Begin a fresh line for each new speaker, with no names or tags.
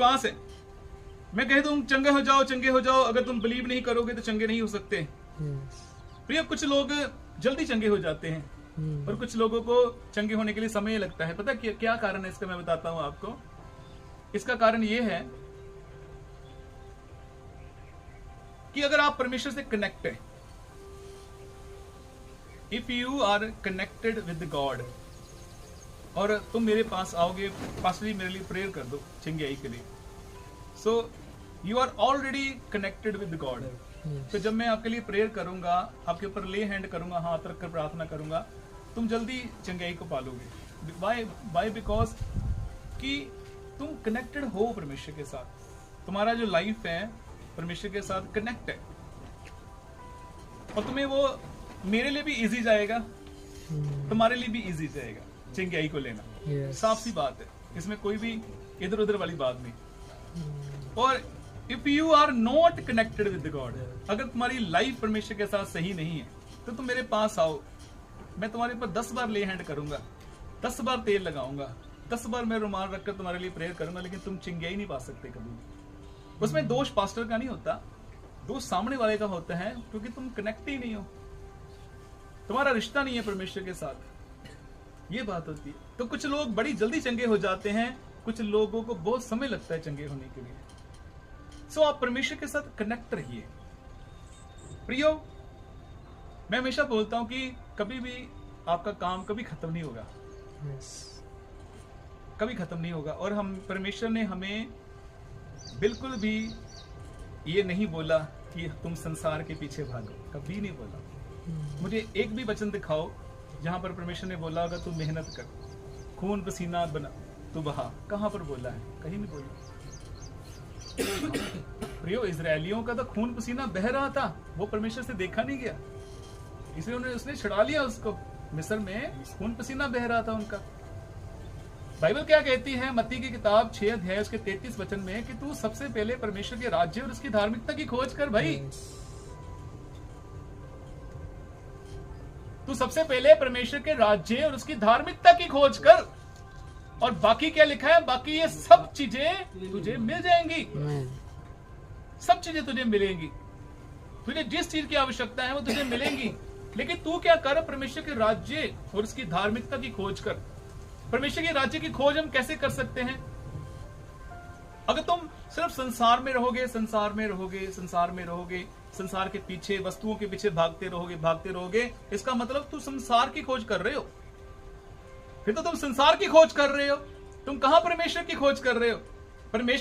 विश्वास है। मैं कह दूं चंगे हो जाओ, चंगे हो जाओ, अगर तुम बिलीव नहीं करोगे तो चंगे नहीं हो सकते। प्रिय, कुछ लोग जल्दी चंगे हो जाते हैं और कुछ लोगों को चंगे होने के लिए समय लगता है। पता क्या कारण है इसका? मैं बताता हूं आपको। इसका कारण यह है कि अगर आप परमेश्वर से कनेक्ट है, if you are connected with God, और तुम मेरे पास आओगे, पास्टर मेरे लिए प्रेयर कर दो चंगाई के लिए, so you are already connected with God. तो जब मैं आपके लिए प्रेयर करूंगा, आपके ऊपर ले हैंड करूंगा, हाथ रखकर प्रार्थना करूंगा, तुम जल्दी चंगाई को पालोगे। बाय बिकॉज कि तुम कनेक्टेड हो परमेश्वर के साथ। तुम्हारा जो लाइफ है परमेश्वर के साथ कनेक्ट है, और तुम्हें वो, मेरे लिए भी इजी जाएगा, तुम्हारे लिए भी इजी जाएगा चंगाई को लेना। साफ सी बात है, इसमें कोई भी इधर उधर वाली बात नहीं। और if you are not connected with God, अगर तुम्हारी लाइफ परमेश्वर के साथ सही नहीं है, तो तुम मेरे पास आओ, मैं तुम्हारे ऊपर 10 बार ले हैंड करूंगा, 10 बार तेल लगाऊंगा, 10 बार मैं रुमाल रखकर तुम्हारे लिए प्रेयर करूंगा, लेकिन तुम चंगाई नहीं पा सकते कभी। उसमें दोष पास्टर का नहीं होता, दोष सामने वाले का होता है, क्योंकि तुम कनेक्ट ही नहीं हो, तुम्हारा रिश्ता नहीं है परमेश्वर के साथ। ये बात होती है। तो कुछ लोग बड़ी जल्दी चंगे हो जाते हैं, कुछ लोगों को बहुत समय लगता है चंगे होने के लिए। सो आप परमेश्वर के साथ कनेक्ट रहिए। प्रियो, मैं हमेशा बोलता हूं कि कभी भी आपका काम कभी खत्म नहीं होगा, कभी खत्म नहीं होगा। और हम, परमेश्वर ने हमें बिल्कुल भी ये नहीं बोला कि तुम संसार के पीछे भागो, कभी नहीं बोला। मुझे एक भी वचन दिखाओ जहां पर परमेश्वर ने बोला होगा तू मेहनत कर, खून पसीना बना तू बहा, कहां पर बोला है? कहीं नहीं बोला। प्रियो, इजरायलियों का तो खून पसीना बह रहा था, वो परमेश्वर से देखा नहीं गया, इसलिए उसने छुड़ा लिया उसको। मिस्र में खून पसीना बह रहा था उनका। बाइबल क्या कहती है मत्ती की किताब 6 अध्याय उसके 33 वचन में कि तू सबसे पहले परमेश्वर के राज्य और उसकी धार्मिकता की खोज कर भाई। तू सबसे पहले परमेश्वर के राज्य और उसकी धार्मिकता की खोज कर, और बाकी क्या लिखा है? बाकी ये सब चीजें तुझे मिल जाएंगी। सब चीजें तुझे मिलेंगी, तुझे जिस चीज की आवश्यकता है वो तुझे मिलेंगी। लेकिन तू क्या कर? परमेश्वर के राज्य और उसकी धार्मिकता की खोज कर। परमेश्वर के राज्य की खोज हम कैसे कर सकते हैं? अगर तुम सिर्फ संसार में रहोगे, संसार में रहोगे, संसार में रहोगे, संसार के पीछे, वस्तुओं के पीछे भागते रहोगे, इसका मतलब तुम संसार की खोज कर रहे हो। फिर तो तुम संसार की खोज कर रहे हो, तुम कहां परमेश्वर की खोज कर रहे हो? परमेश्वर